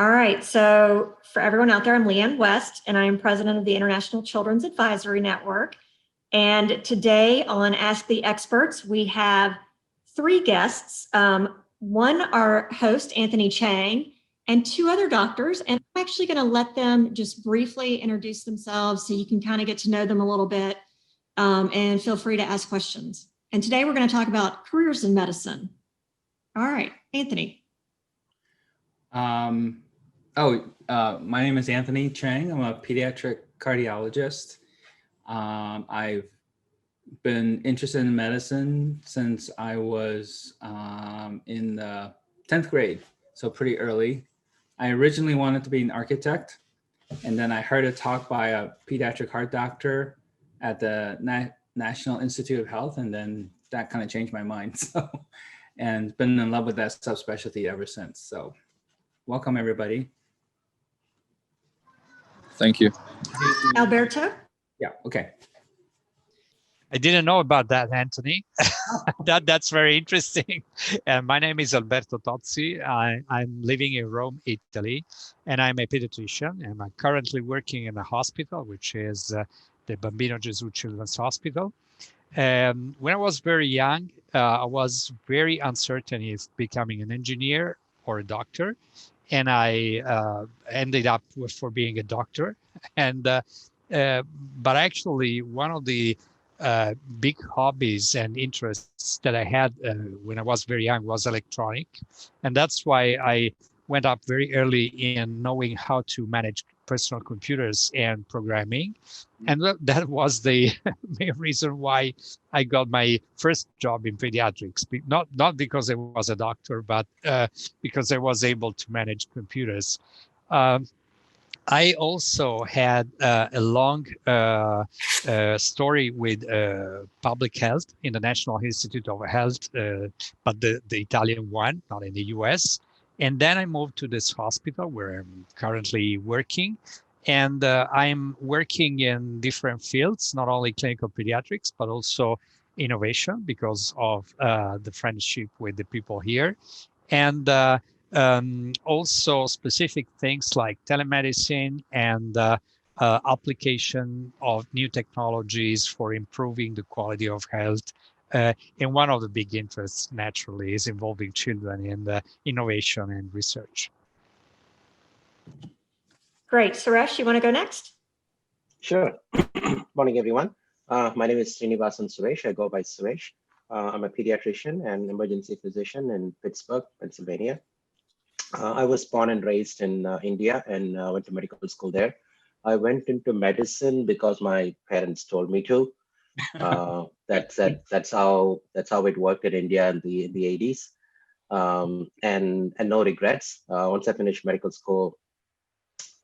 All right, so for everyone out there, I'm Leanne West, and I am president of the International Children's Advisory Network. And today on Ask the Experts, we have three guests. One, our host, Anthony Chang, and two other doctors. And I'm actually going to let them just briefly introduce themselves so you can kind of get to know them a little bit, and feel free to ask questions. And today we're going to talk about careers in medicine. All right, Anthony. My name is Anthony Chang. I'm a pediatric cardiologist. I've been interested in medicine since I was in the 10th grade, so pretty early. I originally wanted to be an architect, and then I heard a talk by a pediatric heart doctor at the National Institute of Health, and then that kind of changed my mind. And been in love with that subspecialty ever since. So welcome, everybody. Thank you. Alberto? Yeah, okay. I didn't know about that, Anthony. That's very interesting. My name is Alberto Tosti. I'm living in Rome, Italy, and I'm a pediatrician. And I'm currently working in a hospital, which is the Bambino Gesù Children's Hospital. When I was very young, I was very uncertain if becoming an engineer or a doctor. And I ended up for being a doctor. And but actually, one of the big hobbies and interests that I had when I was very young was electronic. And that's why I went up very early in knowing how to manage personal computers and programming. And that was the main reason why I got my first job in pediatrics. Not because I was a doctor, but because I was able to manage computers. I also had a long story with public health in the National Institute of Health, but the Italian one, not in the US. And then I moved to this hospital where I'm currently working. And I'm working in different fields, not only clinical pediatrics, but also innovation because of the friendship with the people here. And also specific things like telemedicine and application of new technologies for improving the quality of health. And one of the big interests, naturally, is involving children in the innovation and research. Great. Suresh, you want to go next? Sure. Morning, everyone. My name is Srinivasan Suresh. I go by Suresh. I'm a pediatrician and emergency physician in Pittsburgh, Pennsylvania. I was born and raised in India and went to medical school there. I went into medicine because my parents told me to. That's how it worked in India in the 80s. And no regrets. Once I finished medical school,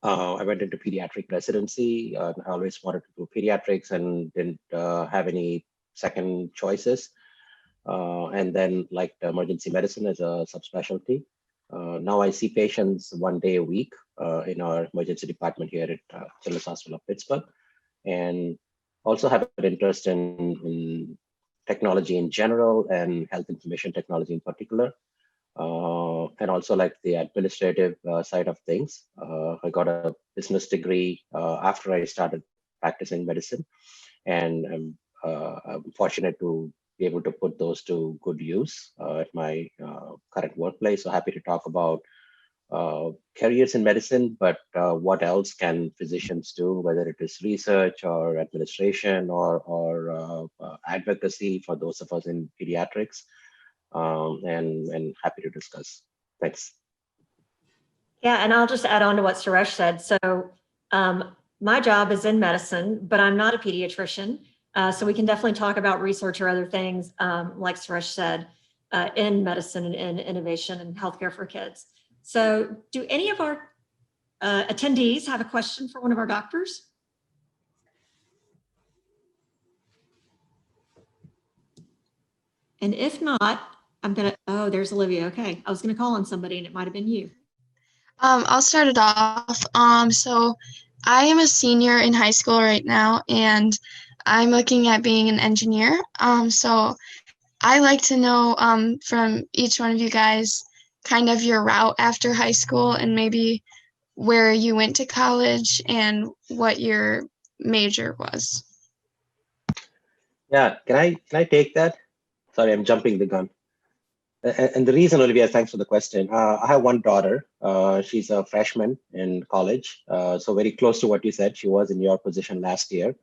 I went into pediatric residency. I always wanted to do pediatrics and didn't have any second choices. And then liked emergency medicine as a subspecialty. Now I see patients 1 day a week in our emergency department here at Children's Hospital of Pittsburgh, and also have an interest in technology in general and health information technology in particular, and also like the administrative side of things. I got a business degree after I started practicing medicine, and I'm fortunate to be able to put those to good use at my current workplace. So happy to talk about careers in medicine, but what else can physicians do, whether it is research or administration or advocacy for those of us in pediatrics, and happy to discuss. Thanks. Yeah, and I'll just add on to what Suresh said. So my job is in medicine, but I'm not a pediatrician. So we can definitely talk about research or other things, like Suresh said, in medicine and in innovation and healthcare for kids. So do any of our attendees have a question for one of our doctors? And if not, oh, there's Olivia. Okay, I was gonna call on somebody and it might've been you. I'll start it off. So I am a senior in high school right now, and I'm looking at being an engineer. So I like to know from each one of you guys kind of your route after high school and maybe where you went to college and what your major was. Yeah, can I take that? Sorry, I'm jumping the gun. And the reason, Olivia, thanks for the question. I have one daughter. She's a freshman in college, so very close to what you said. She was in your position last year,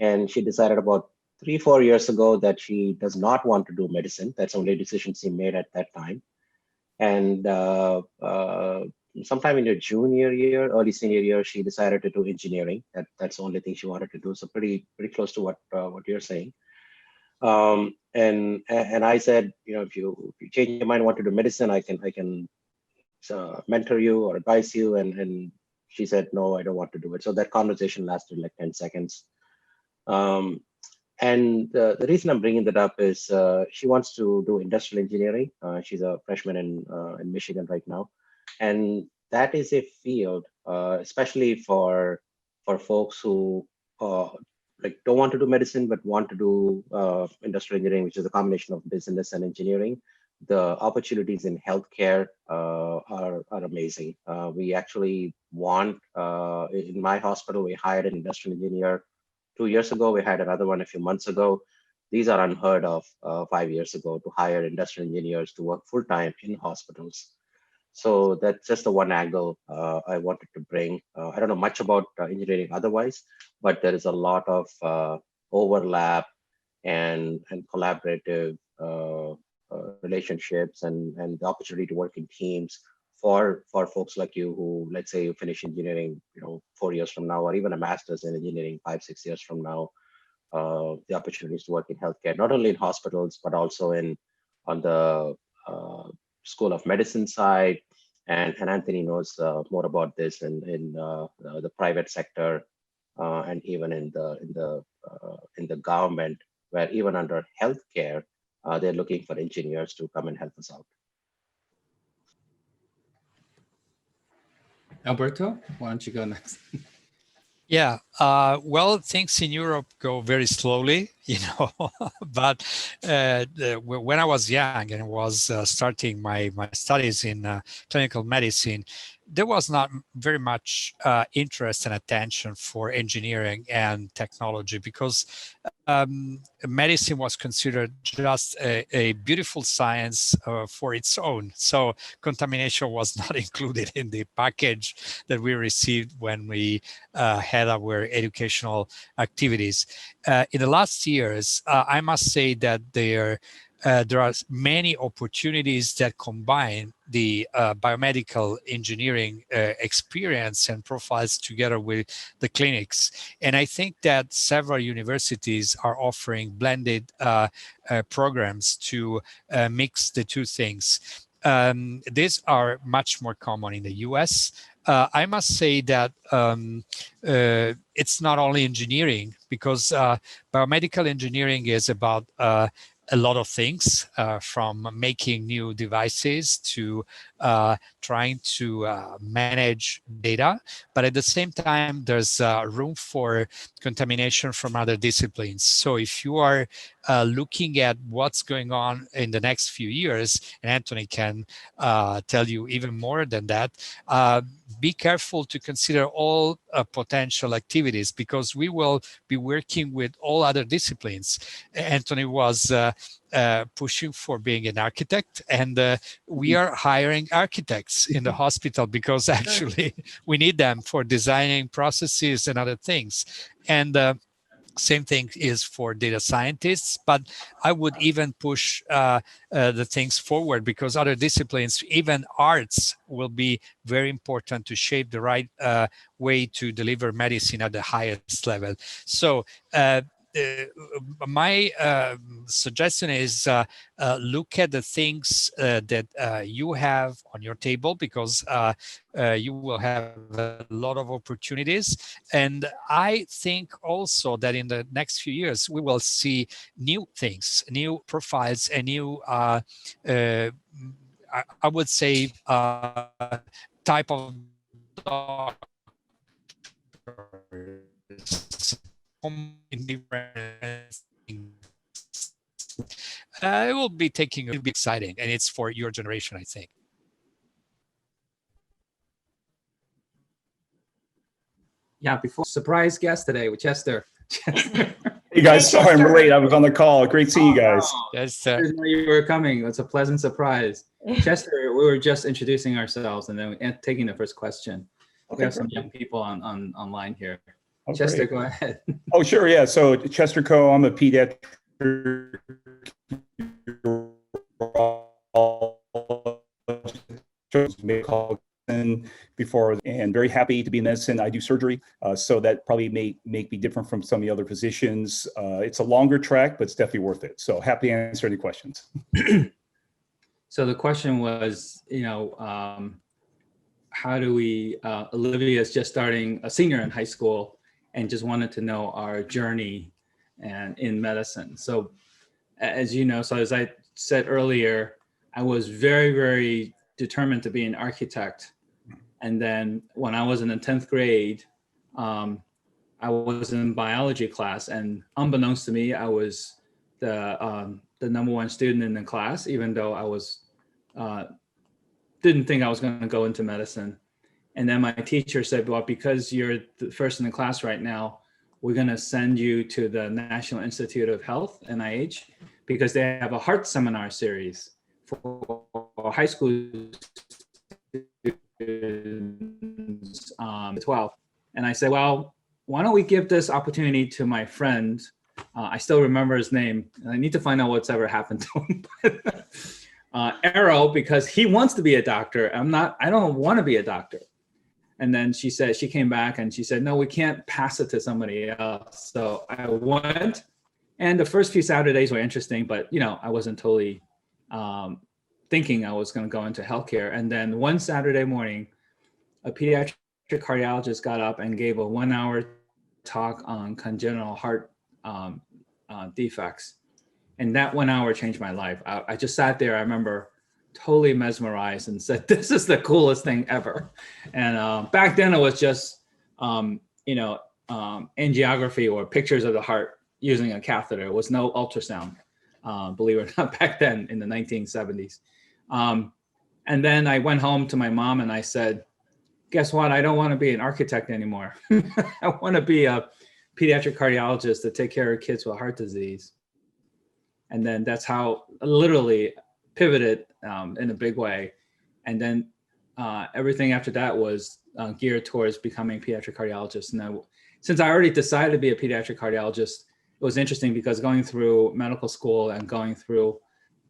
and she decided about 3-4 years ago that she does not want to do medicine. That's the only decision she made at that time. And sometime in her junior year, early senior year, she decided to do engineering. That's the only thing she wanted to do. So pretty close to what you're saying. And I said, if you change your mind, want to do medicine, I can mentor you or advise you. And she said, no, I don't want to do it. So that conversation lasted like 10 seconds. And the reason I'm bringing that up is she wants to do industrial engineering. She's a freshman in Michigan right now, and that is a field, especially for folks who like don't want to do medicine but want to do industrial engineering, which is a combination of business and engineering. The opportunities in healthcare are amazing. We actually want in my hospital, we hired an industrial engineer 2 years ago. We had another one a few months ago. These are unheard of 5 years ago, to hire industrial engineers to work full time in hospitals. So that's just the one angle I wanted to bring. I don't know much about engineering otherwise, but there is a lot of overlap and collaborative relationships and the opportunity to work in teams for folks like you who, let's say, you finish engineering 4 years from now, or even a master's in engineering 5-6 years from now. The opportunities to work in healthcare, not only in hospitals but also on the School of Medicine side, and Anthony knows more about this in the private sector, and even in the government, where even under healthcare, they're looking for engineers to come and help us out. Alberto, why don't you go next? Yeah, well, things in Europe go very slowly, but when I was young and was starting my studies in clinical medicine, there was not very much interest and attention for engineering and technology, because medicine was considered just a beautiful science for its own. So contamination was not included in the package that we received when we had our educational activities. In the last years, I must say that there are many opportunities that combine the biomedical engineering experience and profiles together with the clinics. And I think that several universities are offering blended programs to mix the two things. These are much more common in the US. I must say that it's not only engineering, because biomedical engineering is about a lot of things, from making new devices to trying to manage data. But at the same time, there's room for contamination from other disciplines. So if you are looking at what's going on in the next few years, and Anthony can tell you even more than that, be careful to consider all potential activities, because we will be working with all other disciplines. Anthony was pushing for being an architect, and we are hiring architects in the hospital, because actually we need them for designing processes and other things. And same thing is for data scientists, but I would even push the things forward, because other disciplines, even arts, will be very important to shape the right way to deliver medicine at the highest level. So my suggestion is look at the things that you have on your table, because you will have a lot of opportunities. And I think also that in the next few years, we will see new things, new profiles, and new, I would say, type of doctors in different things. It will be exciting, and it's for your generation, I think. Yeah, before surprise guest today with Chester. Chester. Hey guys, Hey, sorry I'm Chester. late. I was on the call. Great seeing you guys. Yes, I didn't know you were coming. It's a pleasant surprise. Chester, we were just introducing ourselves and then taking the first question. We Okay, have some great. young people on online here. Oh, Chester, great. go ahead. Oh, sure. Yeah. So Chester Co. I'm a pediatric before, and very happy to be in medicine. I do surgery, so that probably may make me different from some of the other physicians. It's a longer track, but it's definitely worth it. So happy to answer any questions. So the question was, how do we, Olivia is just starting a senior in high school and just wanted to know our journey and in medicine. So as you know, so as I said earlier, I was very, very determined to be an architect. And then when I was in the 10th grade, I was in biology class, and unbeknownst to me, I was the number one student in the class, even though I was didn't think I was going to go into medicine. And then my teacher said, well, because you're the first in the class right now, we're going to send you to the National Institute of Health, NIH, because they have a heart seminar series for high school students, 12. And I said, well, why don't we give this opportunity to my friend? I still remember his name, and I need to find out what's ever happened to him. Arrow, because he wants to be a doctor. I don't want to be a doctor. And then she came back and she said, no, we can't pass it to somebody else. So I went, and the first few Saturdays were interesting, but I wasn't totally thinking I was going to go into healthcare. And then one Saturday morning, a pediatric cardiologist got up and gave a 1-hour talk on congenital heart defects. And that 1 hour changed my life. I just sat there, I remember, totally mesmerized and said, this is the coolest thing ever. And back then it was just, angiography or pictures of the heart using a catheter. It was no ultrasound, believe it or not, back then in the 1970s. And then I went home to my mom and I said, guess what? I don't want to be an architect anymore. I want to be a pediatric cardiologist to take care of kids with heart disease. And then that's how I literally pivoted in a big way. And then everything after that was geared towards becoming a pediatric cardiologist. And since I already decided to be a pediatric cardiologist, it was interesting because going through medical school and going through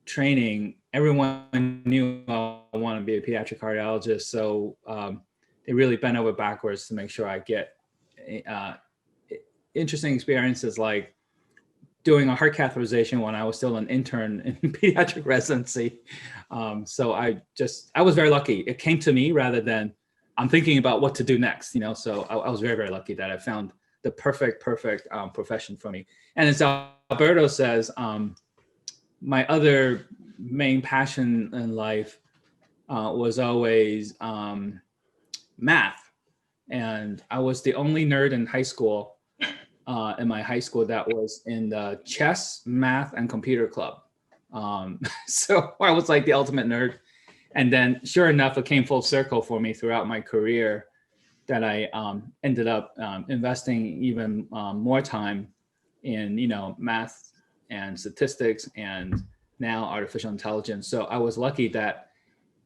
training, everyone knew I want to be a pediatric cardiologist. So they really bent over backwards to make sure I get interesting experiences like doing a heart catheterization when I was still an intern in pediatric residency. So I was very lucky. It came to me rather than I'm thinking about what to do next, so I was very, very lucky that I found the perfect profession for me. And as Alberto says, my other main passion in life was always math. And I was the only nerd in high school, in my high school, that was in the chess, math, and computer club. So I was like the ultimate nerd. And then sure enough, it came full circle for me throughout my career that I ended up investing even more time in, math and statistics and now artificial intelligence. So I was lucky that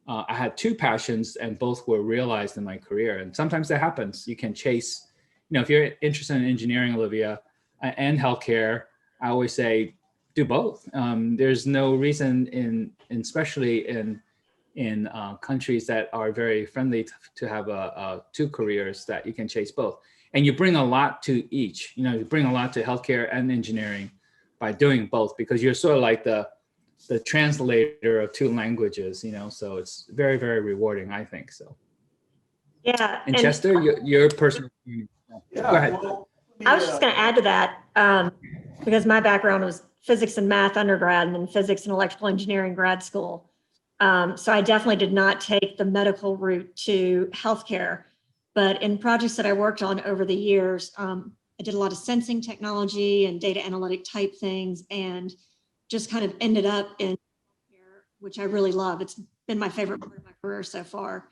I had two passions and both were realized in my career. And sometimes that happens. You can chase, if you're interested in engineering, Olivia, and healthcare, I always say do both. There's no reason especially in countries that are very friendly to have two careers that you can chase both. And you bring a lot to each. You bring a lot to healthcare and engineering by doing both, because you're sort of like the translator of two languages, so it's very, very rewarding, I think so. Yeah. And Chester, your personal experience. Yeah, Go ahead. well, I was just going to add to that, because my background was physics and math undergrad and then physics and electrical engineering grad school. So I definitely did not take the medical route to healthcare, but in projects that I worked on over the years, I did a lot of sensing technology and data analytic type things, and just kind of ended up in healthcare, which I really love. It's been my favorite part of my career so far.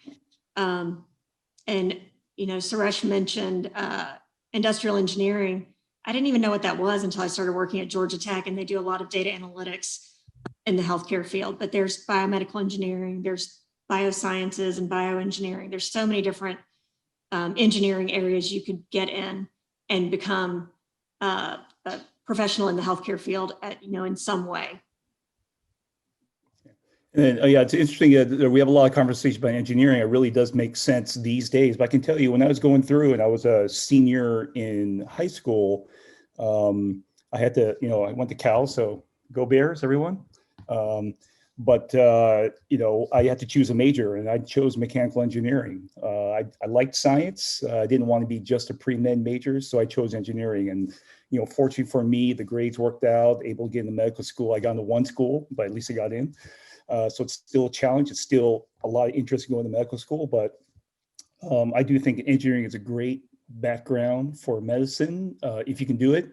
And Suresh mentioned industrial engineering. I didn't even know what that was until I started working at Georgia Tech, and they do a lot of data analytics in the healthcare field. But there's biomedical engineering, there's biosciences and bioengineering. There's so many different engineering areas you could get in and become a professional in the healthcare field in some way. And yeah, it's interesting. We have a lot of conversations about engineering. It really does make sense these days. But I can tell you, when I was going through and I was a senior in high school, I had to, I went to Cal, so go Bears, everyone. But I had to choose a major, and I chose mechanical engineering. I liked science. I didn't want to be just a pre-med major, so I chose engineering. And fortunately for me, the grades worked out. Able to get into medical school. I got into one school, but at least I got in. So it's still a challenge. It's still a lot of interest in going to medical school, but I do think engineering is a great background for medicine. If you can do it,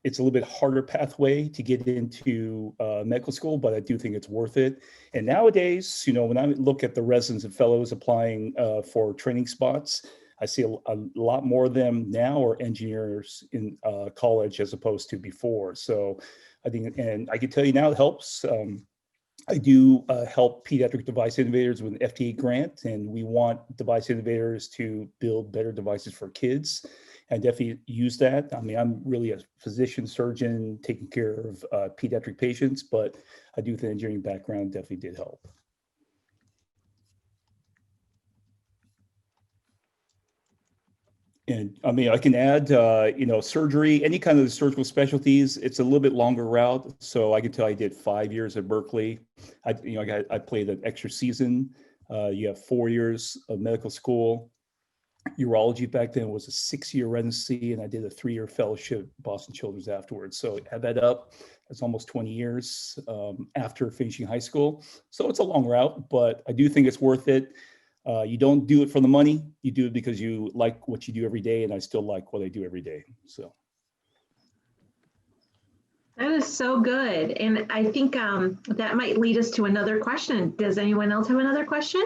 it's a little bit harder pathway to get into medical school, but I do think it's worth it. And nowadays, when I look at the residents and fellows applying for training spots, I see a lot more of them now are engineers in college as opposed to before. So I think, and I can tell you now, it helps. I do help pediatric device innovators with an FDA grant, and we want device innovators to build better devices for kids. I definitely use that. I mean, I'm really a physician, surgeon, taking care of pediatric patients, but I do think the engineering background definitely did help. And I mean, I can add, surgery, any kind of the surgical specialties, it's a little bit longer route. So I can tell I did 5 years at Berkeley. I played an extra season. You have 4 years of medical school. Urology back then was a 6-year residency, and I did a 3-year fellowship at Boston Children's afterwards. So add that up, that's almost 20 years after finishing high school. So it's a long route, but I do think it's worth it. You don't do it for the money. You do it because you like what you do every day, and I still like what I do every day. So that is so good. And I think that might lead us to another question. Does anyone else have another question?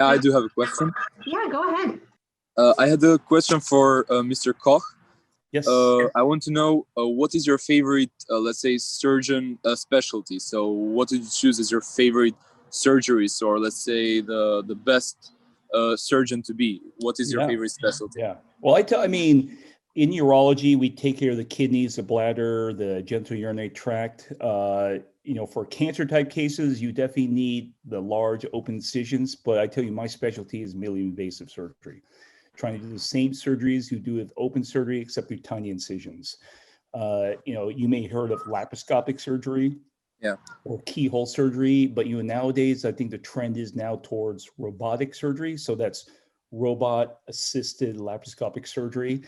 I do have a question. Yeah, go ahead. I had a question for Mr. Koch. yes. I want to know what is your favorite, let's say, surgeon specialty? So what did you choose as your favorite surgeries, or let's say the best surgeon to be? What is your favorite specialty? Yeah. Well, I mean, in urology, we take care of the kidneys, the bladder, the genitourinary tract. For cancer type cases, you definitely need the large open incisions, but I tell you, my specialty is minimally invasive surgery. Trying to do the same surgeries you do with open surgery, except through tiny incisions. You may have heard of laparoscopic surgery. Yeah. Or keyhole surgery, but nowadays I think the trend is now towards robotic surgery. So that's robot assisted laparoscopic surgery.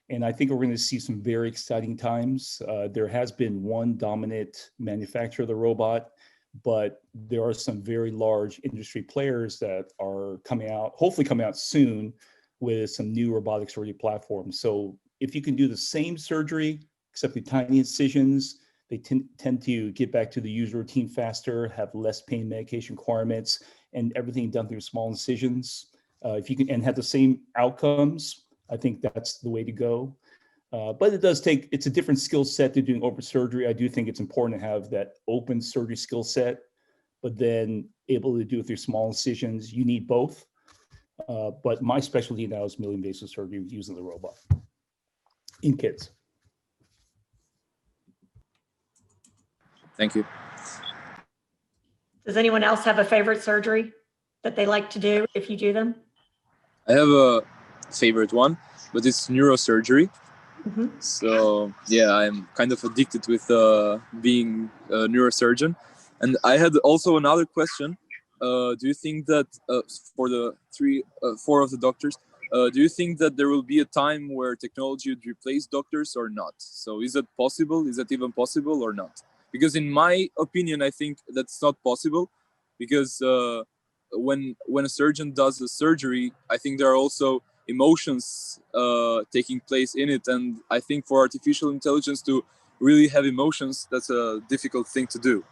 And I think we're going to see some very exciting times. There has been one dominant manufacturer of the robot, but there are some very large industry players that are hopefully coming out soon with some new robotic surgery platforms. So if you can do the same surgery, except with tiny incisions, they tend to get back to the usual routine faster, have less pain medication requirements, and everything done through small incisions. If you can and have the same outcomes, I think that's the way to go. But it's a different skill set to doing open surgery. I do think it's important to have that open surgery skill set, but then able to do it through small incisions. You need both. But my specialty now is minimally invasive surgery using the robot in kids. Thank you. Does anyone else have a favorite surgery that they like to do if you do them? I have a favorite one, but it's neurosurgery. Mm-hmm. So yeah, I'm kind of addicted with being a neurosurgeon. And I had also another question. Do you think that for the 4 of the doctors, do you think that there will be a time where technology would replace doctors or not? So is that possible? Is that even possible or not? Because in my opinion, I think that's not possible, because when a surgeon does a surgery, I think there are also emotions taking place in it. And I think for artificial intelligence to really have emotions, that's a difficult thing to do.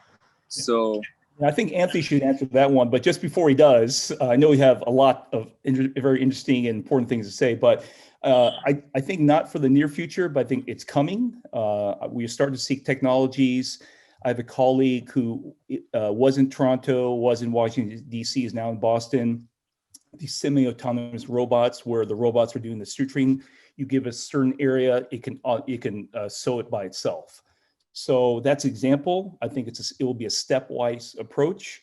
So And I think Anthony should answer that one, but just before he does, I know we have a lot of very interesting and important things to say, but I think not for the near future, but I think it's coming. We are starting to seek technologies. I have a colleague who was in Toronto, was in Washington, D.C., is now in Boston. These semi-autonomous robots where the robots are doing the suturing. You give a certain area, it can sew it by itself. So that's an example. I think it will be a stepwise approach.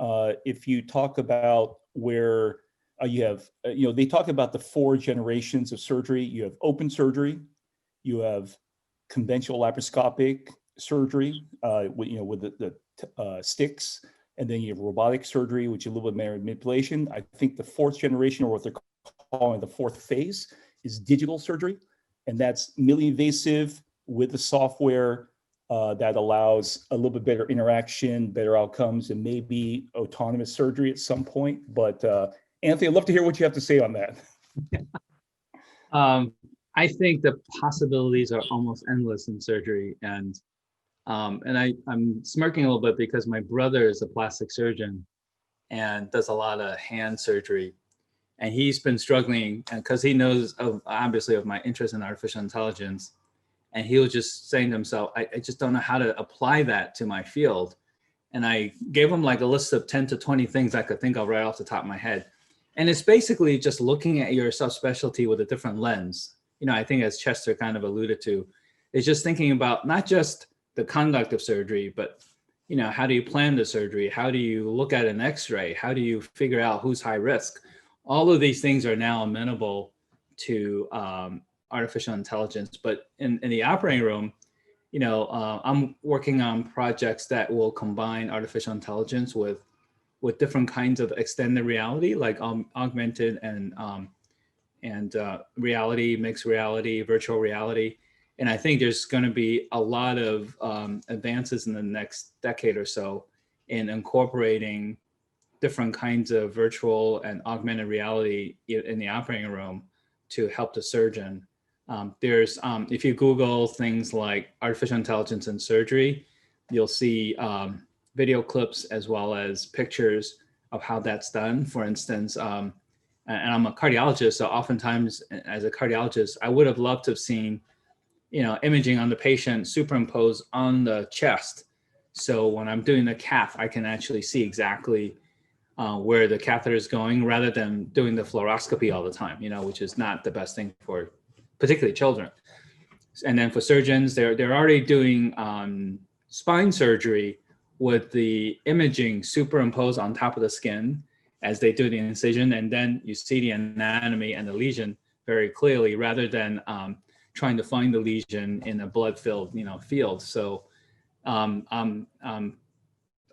If you talk about where you have, they talk about the 4 generations of surgery. You have open surgery, you have conventional laparoscopic surgery, with the sticks, and then you have robotic surgery, which is a little bit more manipulation. I think the 4th generation, or what they're calling the 4th phase, is digital surgery, and that's minimally invasive with the software that allows a little bit better interaction, better outcomes, and maybe autonomous surgery at some point. But Anthony, I'd love to hear what you have to say on that. I think the possibilities are almost endless in surgery, and I'm smirking a little bit because my brother is a plastic surgeon and does a lot of hand surgery, and he's been struggling because he knows obviously of my interest in artificial intelligence. And he was just saying to himself, I just don't know how to apply that to my field. And I gave him like a list of 10 to 20 things I could think of right off the top of my head. And it's basically just looking at your subspecialty with a different lens. I think as Chester kind of alluded to, it's just thinking about not just the conduct of surgery, but how do you plan the surgery? How do you look at an x-ray? How do you figure out who's high risk? All of these things are now amenable to artificial intelligence. But in the operating room, I'm working on projects that will combine artificial intelligence with different kinds of extended reality, like augmented and reality, mixed reality, virtual reality. And I think there's going to be a lot of advances in the next decade or so in incorporating different kinds of virtual and augmented reality in the operating room to help the surgeon. If you Google things like artificial intelligence in surgery, you'll see video clips as well as pictures of how that's done. For instance, and I'm a cardiologist, so oftentimes as a cardiologist, I would have loved to have seen, imaging on the patient superimposed on the chest. So when I'm doing the cath, I can actually see exactly where the catheter is going rather than doing the fluoroscopy all the time, which is not the best thing for particularly children. And then for surgeons, they're already doing spine surgery with the imaging superimposed on top of the skin as they do the incision, and then you see the anatomy and the lesion very clearly rather than trying to find the lesion in a blood-filled field. So I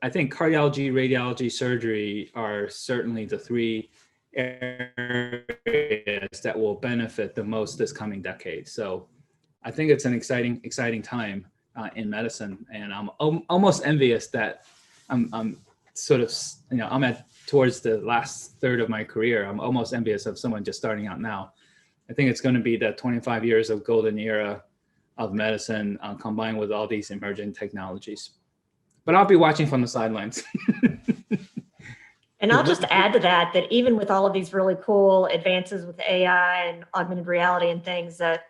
think cardiology, radiology, surgery are certainly the 3 areas that will benefit the most this coming decade. So I think it's an exciting time in medicine, and I'm almost envious that I'm sort of, I'm towards the last third of my career. I'm almost envious of someone just starting out now. I think it's going to be that 25 years of golden era of medicine combined with all these emerging technologies. But I'll be watching from the sidelines. And I'll just add to that even with all of these really cool advances with AI and augmented reality and things, that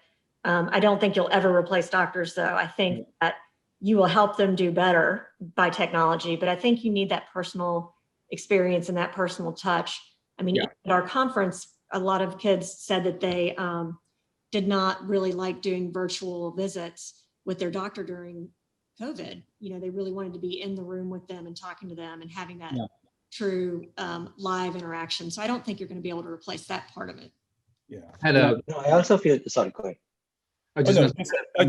I don't think you'll ever replace doctors, though. I think that you will help them do better by technology, but I think you need that personal experience and that personal touch. I mean, at our conference, a lot of kids said that they did not really like doing virtual visits with their doctor during COVID. They really wanted to be in the room with them and talking to them and having that true live interaction. So I don't think you're going to be able to replace that part of it. Yeah. I also feel, sorry, go ahead. I'd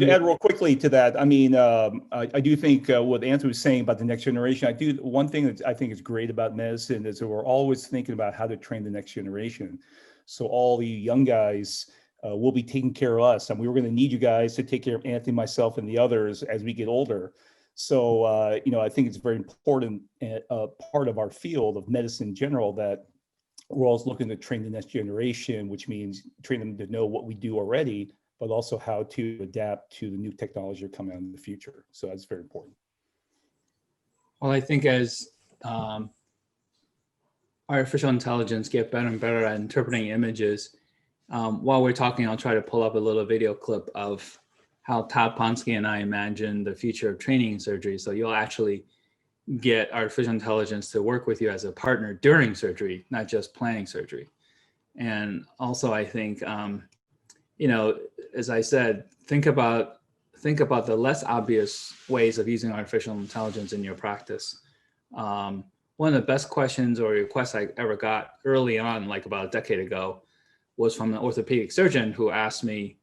add real quickly to that. I mean, I do think what Anthony was saying about the next generation, one thing that I think is great about medicine is that we're always thinking about how to train the next generation. So all the young guys will be taking care of us, and we were going to need you guys to take care of Anthony, myself, and the others as we get older. So, I think it's very important part of our field of medicine in general that we're always looking to train the next generation, which means train them to know what we do already, but also how to adapt to the new technology coming out in the future. So that's very important. Well, I think as artificial intelligence get better and better at interpreting images. While we're talking, I'll try to pull up a little video clip of how Todd Ponsky and I imagine the future of training in surgery. So you'll actually get artificial intelligence to work with you as a partner during surgery, not just planning surgery. And also, I think, you know, as I said, think about the less obvious ways of using artificial intelligence in your practice. One of the best questions or requests I ever got early on, like about a decade ago, was from an orthopedic surgeon who asked me,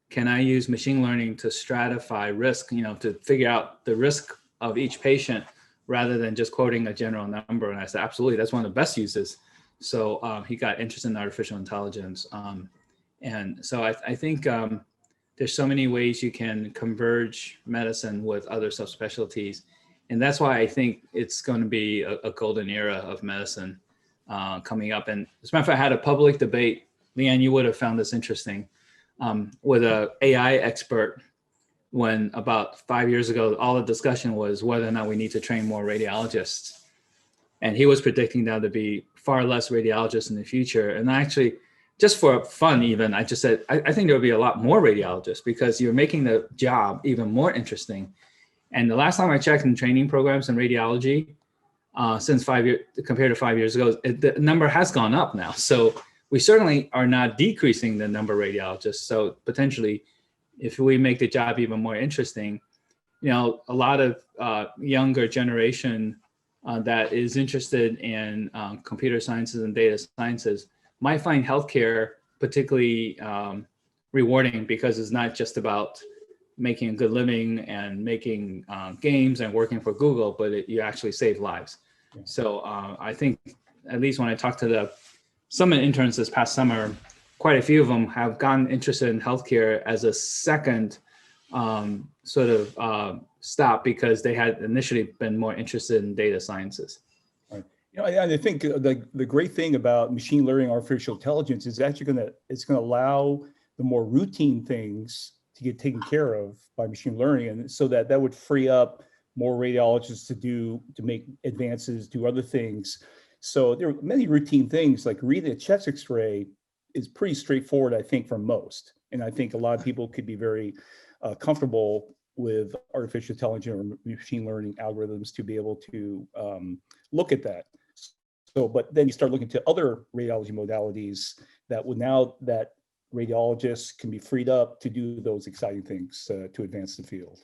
can I use machine learning to stratify risk, you know, to figure out the risk of each patient rather than just quoting a general number? And I said, absolutely, that's one of the best uses. So he got interested in artificial intelligence. And so I think there's so many ways you can converge medicine with other subspecialties. And that's why I think it's going to be a golden era of medicine coming up. And as a matter of fact, I had a public debate, Leanne, you would have found this interesting, with an AI expert when about 5 years ago, all the discussion was whether or not we need to train more radiologists. And he was predicting that to be far less radiologists in the future. And actually, just for fun even, I just said, I think there'll be a lot more radiologists because you're making the job even more interesting. And the last time I checked in training programs in radiology, since 5 years, compared to 5 years ago, the number has gone up now. So we certainly are not decreasing the number of radiologists. So potentially, if we make the job even more interesting, you know, a lot of younger generation that is interested in computer sciences and data sciences might find healthcare particularly rewarding because it's not just about making a good living and making games and working for Google, but you actually save lives. So I think, at least when I talked to some of the interns this past summer, quite a few of them have gotten interested in healthcare as a second sort of stop because they had initially been more interested in data sciences. Right. You know, I think the great thing about machine learning, artificial intelligence is actually it's going to allow the more routine things to get taken care of by machine learning, and so that would free up more radiologists to make advances, do other things. So there are many routine things like reading a chest X-ray is pretty straightforward, I think, for most. And I think a lot of people could be very comfortable with artificial intelligence or machine learning algorithms to be able to look at that. So, but then you start looking to other radiology modalities that would now that radiologists can be freed up to do those exciting things to advance the field.